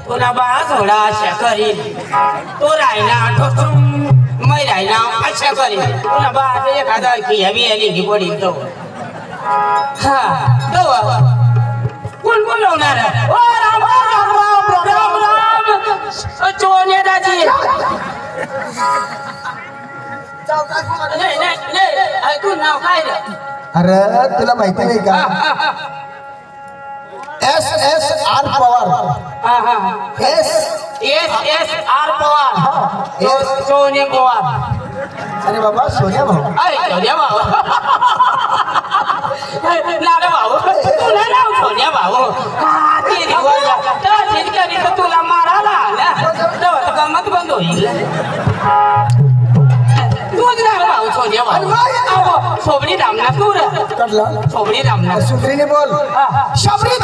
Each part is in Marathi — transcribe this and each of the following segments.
तुला बा थोडा आशा करील तो राहिला मै राहिला आशा करील तुला बा एखादा की हवी आली की पडील तो हा तो कोण बोलवणार ओ राम राम राम राम चोने दाजी नाही ऐकून नाव काय रे अरे तुला माहिती नाही का SSR पवार SSR पवार सोने पवार अरे बाबा सोन्या भाऊ सोन्या भाऊ नाना भाऊ तुला नाव सोन्या भाऊ ते शेतकरी तर तुला मारायला आला गमत बंद होईल तूच ना भाऊ सोन्या भाऊ सोबडी धामना तू रे सोबडी धामना सुधरीने बोल शबरी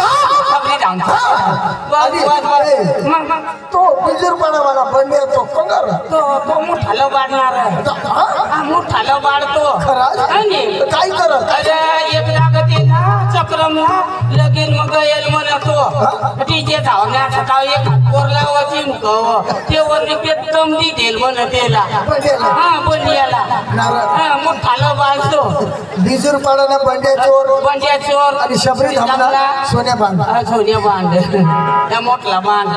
धाम तो बिजूरपणा मला बंडे तो कंगार तो मोठाला वाढणार मोठाला वाढतो काय करत अरे एक लागते ना चक्रमला लगीन मग येईल म्हणतो तिचे धावण्या सकाळ एक कोरला वचीन ते वरने पेटम देईल म्हण त्याला हा बंडियाला मोठाला वाढतो बिजूरपणा ना बंड्या चोर आणि शबरी धामला सोन्या बांध सोन्या बांध त्या मोठला बांध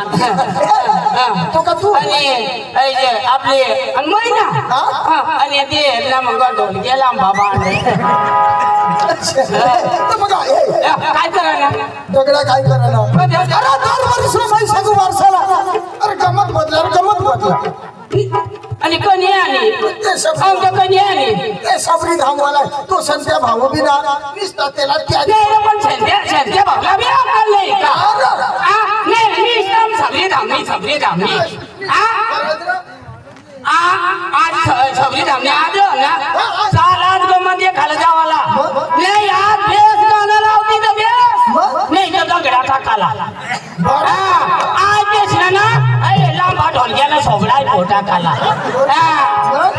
तो का तू आणि आपले महिना आणि ते मग गेला बांध काय करा दगडा काय करा अरे गमत बदला आणि कणी आली कणी आली सबरी धामवाला तो संत्या भाऊ बी ना निसता त्याला पण संत्या भाऊला बी अक्कल नाही का नाही सबरी धामणी आज सबरी धामणी आज ना चाल आज मध्ये खाला जावाला नाही आज बेस गाणं लावती तर बेस नाही तर दगडा टाकाला आज बेस ना लांबा ढोलक्याला सोगडा पोटा खाला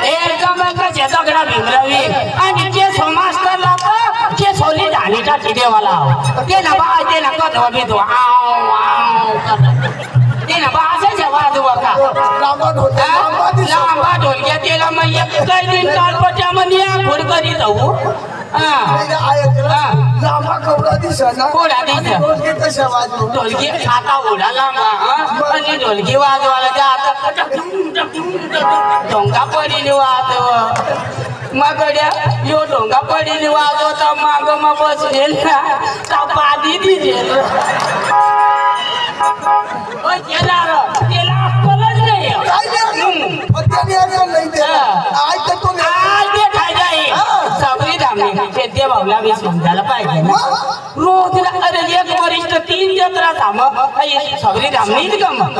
एकदम कशा दगडा भिंगरवी आणि जे सोमास्तर लावतो जे सोली झाली टाकी देवाला ते ना बा ते ना कधवा बिधो आव आव ते ना बा असायच्या वाजू बघा लांबा ढोलक्या त्याला मग काही दिन कालपट्यामध्ये घोड करी जाऊ ढोलकी खाता उडा लांबा आणि ढोलकी वाजवायला त्या आता ढोंगा पडीने वाजव मगड्या यो ढोंगा पडीने वाजवता माग मग बसलेल ना पादी दिसेल त्याला अक्कलच नाही सबरी धामणी शेती भाऊला मी समजायला पाहिजे ना रोज अरे एक वरिष्ठ 3 जत्रा थांब सबरी धामणीच गमत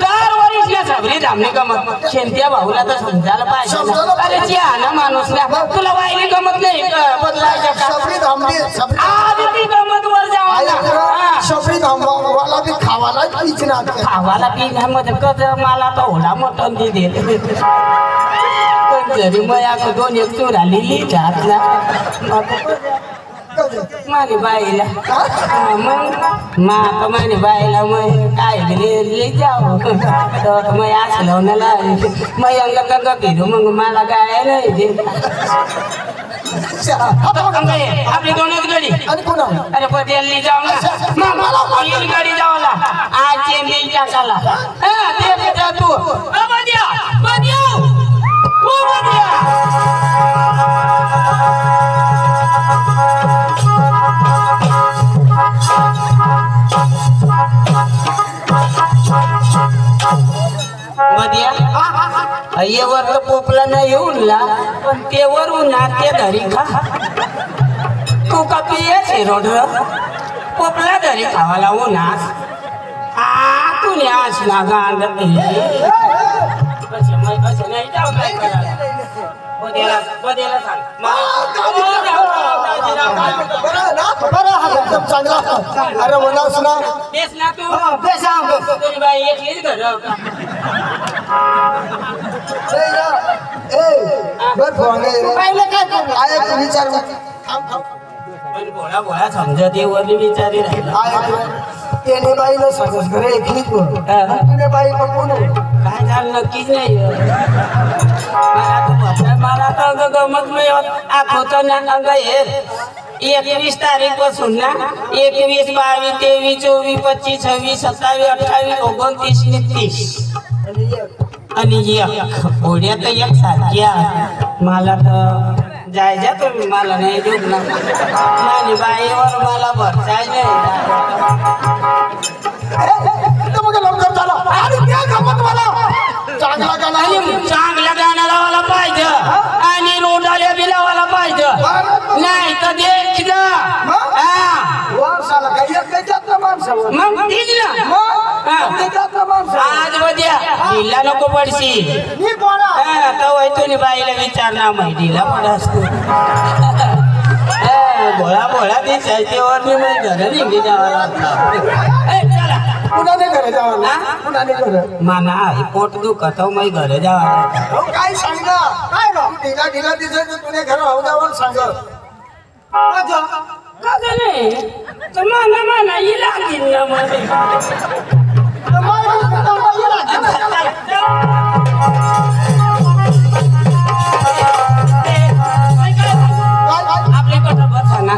दर वरिष्ठ सबरी धामणी गमत शेंत्या भाऊला तर समजायला पाहिजे अरे जे ना माणूस ना तुला वाईली गमत नाही बदलायच्या आज ती गमत वर जावा सबरी धामवाला बी खावाला खावाला पिण्यामध्ये कस मला तर ओढा मटण दे घरी मग 2 एक चोरा लिहिली घातला माझी बाईला मग माता माझी बाईला मग काय लिहि जाऊ तर मग असलं ना मग अंग फिरू मग मला काय नाही आपली 2च गाडी अरे पटेलनी जाऊ ना मला गाडी जावला आज चेंज टाकाला ते तू येवर तर पोपला नाही येऊनला पण ते वरून ते धरी खा तू का पिये रोड पोपला धरी खावाला उन्हास तू न्यास ना गांड बदेला सांग अरे बोला सुना बेस ना तू तुझी बाई एकलीच घर पहिले काय विचार पण बोळा बोळा समजते वरली विचारी राहिला त्याने बाईला सांगस घरे एकलीच तुने बाई पण कोण काय झालं नक्कीच नाही मला तर अंग गमत नाही होत आखवतो ना अंग हे 21 तारीख पासून ना 21 22 23 24 25 26 27 28 29 30 आणि एक ओढ्या तर एक सारख्या मला तर जायच्या तुम्ही मला नाही देऊ ना माझी बाईवर मला भरसाय नाही लवकर झाला आणि त्या गमत मला चांगला गाणं आणि चांगल्या गाणं लावायला पाहिजे आणि रोडाल्या बी लावायला पाहिजे नाही तर देख ना वारसाला काही एक त्याच्यात माणसावर मग ठीक ना त्याच्यात माणसा आज बद्या दिला नको पडशील मी कोणा तवय तुम्ही बाईला विचारणार माहितीला पडस बोळा बोळा दिसायच्यावर मी घर निघी जावा पुन्हा नाही घरे जावं पुन्हा नाही घर माना पोट दुखत मी घर जावा काय सांग ना काय ना ढिला ढिला दिसायचं तुने घर भाऊ जावं सांग माझं का नाही तर माना माना हिला दिला मध्ये आपली कसं बसा ना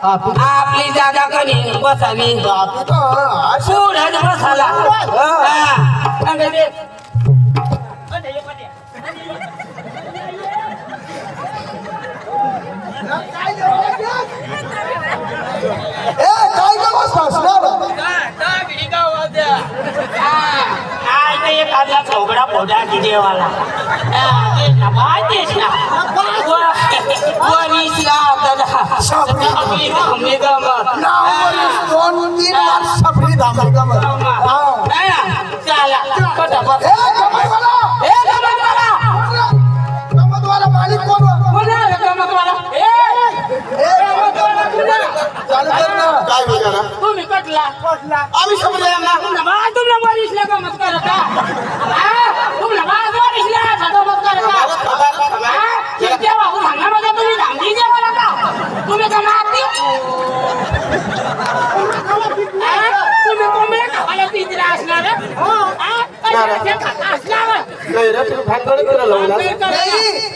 आपली जागा कधी बसावी पुढं बसाला काय बसतास एखादा चौघडा फोडा देवाला मालिक कोण तुम्ही कटला आम्ही तुम्हाला वारीसला गमत करत तुम्हाला वारीसला गमत करत सांगण्यामध्ये तुम्ही धांगली जेवायला का तुम्ही का मारती तुम्ही कोंबड्या खावायला पिंजरा असणार नाही